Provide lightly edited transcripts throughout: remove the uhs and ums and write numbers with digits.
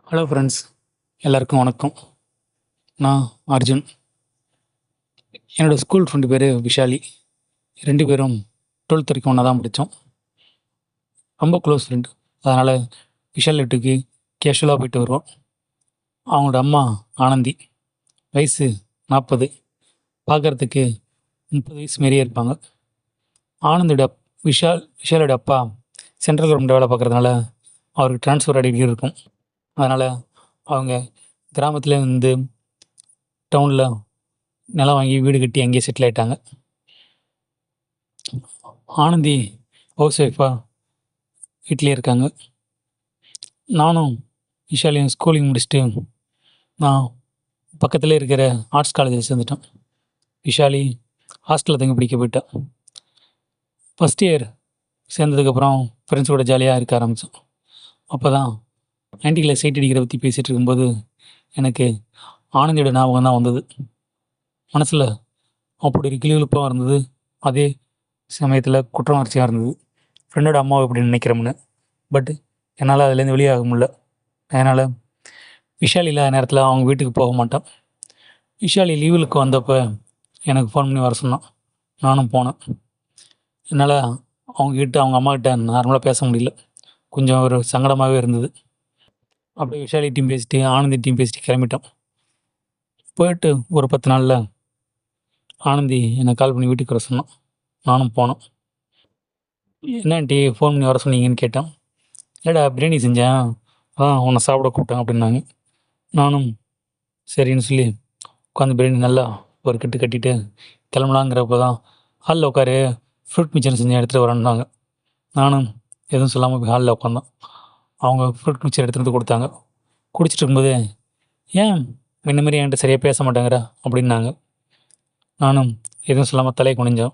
Hello friends, எல்லாருக்கும் வணக்கம். நான் அர்ஜுன். என்னோடய ஸ்கூல் ஃப்ரெண்டு பேர் விஷாலி. 2 பேரும் 12th வரைக்கும் ஒன்றா தான் படித்தோம். ரொம்ப க்ளோஸ் ஃப்ரெண்டு. அதனால் விஷால் வீட்டுக்கு கேஷுவலாக போயிட்டு வருவோம். அவங்களோட அம்மா ஆனந்தி, வயசு 40, பார்க்குறதுக்கு 30 வயசு மாரியே இருப்பாங்க. ஆனந்தியோட விஷாலோட அப்பா சென்ட்ரல் கவர்மெண்ட் வேலை பார்க்குறதுனால அவருக்கு ட்ரான்ஸ்ஃபர் அடிக்கடி இருக்கும். அதனால் அவங்க கிராமத்தில் இருந்து டவுனில் நிலம் வாங்கி வீடு கட்டி அங்கேயே செட்டில் ஆகிட்டாங்க. ஆனந்தி ஹவுஸ் ஒய்ஃபாக வீட்டிலே இருக்காங்க. நானும் விஷாலையும் ஸ்கூலிங் முடிச்சுட்டு நான் பக்கத்தில் இருக்கிற ஆர்ட்ஸ் காலேஜில் சேர்ந்துட்டேன். விஷாலி ஹாஸ்டலில் தங்கி படிக்க போயிட்டேன். ஃபஸ்ட் இயர் சேர்ந்ததுக்கப்புறம் ஃப்ரெண்ட்ஸ் கூட ஜாலியாக இருக்க ஆரம்பித்தோம். அப்போ தான் 90களில் சைட் அடிக்கிறத பற்றி பேசிகிட்டு இருக்கும்போது எனக்கு ஆனந்தியோட ஞாபகம் தான் வந்தது. மனசில் அப்படி ஒரு கிளிகிழிப்பாக இருந்தது. அதே சமயத்தில் குற்றவுணர்ச்சியாக இருந்தது. ஃப்ரெண்டோட அம்மாவை இப்படி நினைக்கிறோம்னு. பட் என்னால் அதுலேருந்து வெளியாக முடியல. அதனால் விஷால் இல்லாத நேரத்தில் அவங்க வீட்டுக்கு போக மாட்டேன். விஷாலி லீவுக்கு வந்தப்போ எனக்கு ஃபோன் பண்ணி வர சொன்னான். நானும் போனேன். என்னால் அவங்கக்கிட்ட அவங்க அம்மாக்கிட்ட நார்மலாக பேச முடியல. கொஞ்சம் ஒரு சங்கடமாகவே இருந்தது. அப்படியே விஷாலிட்டையும் பேசிட்டு ஆனந்திட்டையும் பேசிட்டு கிளம்பிட்டோம். போயிட்டு ஒரு 10 நாளில் ஆனந்தி என்னை கால் பண்ணி வீட்டுக்கு வர சொன்னான். நானும் போனேன். என்ன ஆண்டி ஃபோன் பண்ணி வர சொன்னீங்கன்னு கேட்டேன். இல்லைடா பிரியாணி செஞ்சேன், உன்னை சாப்பிட கூப்பிட்டேன் அப்படின்னாங்க. நானும் சரின்னு சொல்லி உட்காந்து பிரியாணி நல்லா ஒரு கட்டு கட்டிட்டு கிளம்பலாங்கிறப்ப தான் ஹாலில் உட்காரு, ஃப்ரூட் மிக்சர் செஞ்சு எடுத்துகிட்டு வரேன்னாங்க. நானும் எதுவும் சொல்லாமல் போய் ஹாலில் உட்காந்தோம். அவங்க ஃப்ரூட் மிக்சர் எடுத்துகிட்டு வந்து கொடுத்தாங்க. குடிச்சிட்டு இருக்கும்போது ஏன் முன்ன மாதிரி என்கிட்ட சரியாக பேச மாட்டேங்கிற அப்படின்னாங்க. நானும் எதுவும் சொல்லாமல் தலையை குனிஞ்சோம்.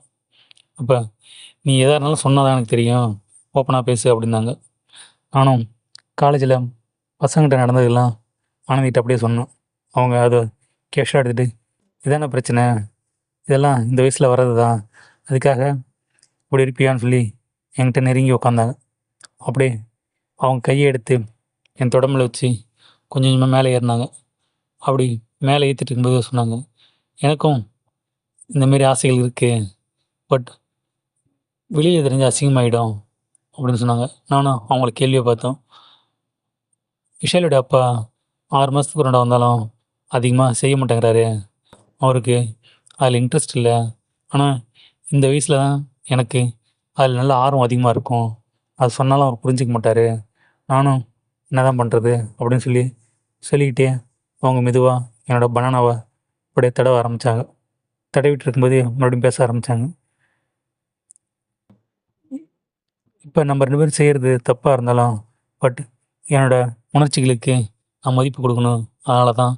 அப்போ நீ எதாக இருந்தாலும் சொன்னால் தான் எனக்கு தெரியும், ஓப்பனாக பேசு அப்படின்னாங்க. நானும் காலேஜில் பசங்கிட்ட நடந்ததெல்லாம் ஆனந்திகிட்ட அப்படியே சொன்னோம். அவங்க அதை கேஷாக எடுத்துகிட்டு இதான பிரச்சனை, இதெல்லாம் இந்த வயசில் வர்றது தான், அதுக்காக இப்படி இருப்பியான்னு சொல்லி என்கிட்ட நெருங்கி உக்காந்தாங்க. அப்படியே அவங்க கையை எடுத்து என் தொடம்பில் வச்சு கொஞ்சம் கொஞ்சமாக மேலே ஏறினாங்க. அப்படி மேலே ஏற்றிட்டு இருக்கும்போது சொன்னாங்க, எனக்கும் இந்தமாரி ஆசைகள் இருக்குது, பட் வெளியே தெரிஞ்ச அசிங்கமாயிடும் அப்படின்னு சொன்னாங்க. நானும் அவங்கள கேள்வியை பார்த்தோம். விஷாலோட அப்பா 6 மாதத்துக்கு ஒரு வந்தாலும் அதிகமாக செய்ய மாட்டேங்கிறாரு, அவருக்கு அதில் இன்ட்ரெஸ்ட் இல்லை. ஆனால் இந்த வயசில் தான் எனக்கு அதில் நல்ல ஆர்வம் அதிகமாக இருக்கும், அது சொன்னாலும் அவர் புரிஞ்சிக்க மாட்டார், நானும் என்ன தான் பண்ணுறது அப்படின்னு சொல்லிக்கிட்டே அவங்க மெதுவாக என்னோடய பனானாவை அப்படியே தடவ ஆரம்பித்தாங்க. தடவிட்டு இருக்கும்போதே மறுபடியும் பேச ஆரம்பித்தாங்க. இப்போ நம்ம 2 பேரும் செய்கிறது தப்பாக இருந்தாலும், பட் என்னோடய உணர்ச்சிகளுக்கு நான் மதிப்பு கொடுக்கணும். அதனால தான்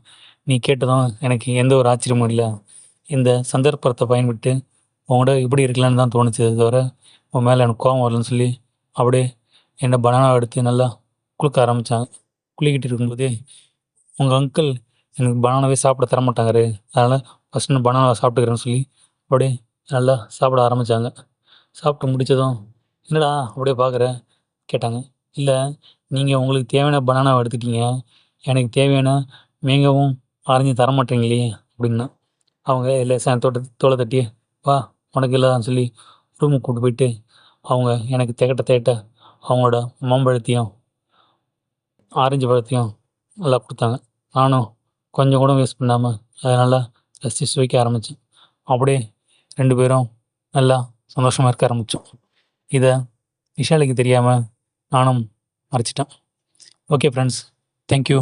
நீ கேட்டதும் எனக்கு எந்த ஒரு ஆச்சரியமும் இல்லை. இந்த சந்தர்ப்பத்தை பயன்பட்டு உங்கள்கிட்ட எப்படி இருக்கலான்னு தான் தோணுச்சு, தவிர உன் மேலே எனக்கு கோவம் வரலன்னு சொல்லி அப்படியே என்னை பனானாவை எடுத்து நல்லா குலுக்க ஆரம்பித்தாங்க. குலுக்கிட்டு இருக்கும்போதே உங்கள் அங்கிள் எனக்கு பனானாவே சாப்பிட தரமாட்டாங்காரு, அதனால் ஃபஸ்ட்டு நான் பனானாவை சாப்பிட்டுக்கிறேன்னு சொல்லி அப்படியே நல்லா சாப்பிட ஆரம்பித்தாங்க. சாப்பிட்டு முடித்ததும் என்னடா அப்படியே பார்க்குற கேட்டாங்க. இல்லை, நீங்கள் உங்களுக்கு தேவையான பனானாவை எடுத்துட்டீங்க, எனக்கு தேவையான மேங்காவும் ஆரஞ்சும் தரமாட்டீங்களே அப்படின்னா. அவங்க லேசாக தோலை தட்டி வா உனக்கு இல்லைன்னு சொல்லி ரூமுக்கு கூப்பிட்டு போயிட்டு அவங்க எனக்கு திகட்ட அவங்களோட மாம்பழத்தையும் ஆரஞ்சு பழத்தையும் நல்லா கொடுத்தாங்க. நானும் கொஞ்சம் கூட வேஸ்ட் பண்ணாமல் அதை நல்லா ரசித்து சுவைக்க ஆரம்பித்தேன். அப்படியே 2 பேரும் நல்லா சந்தோஷமாக இருக்க ஆரம்பித்தோம். இதை விஷாலுக்கு தெரியாமல் நானும் மறைச்சிட்டேன். Okay friends, thank you.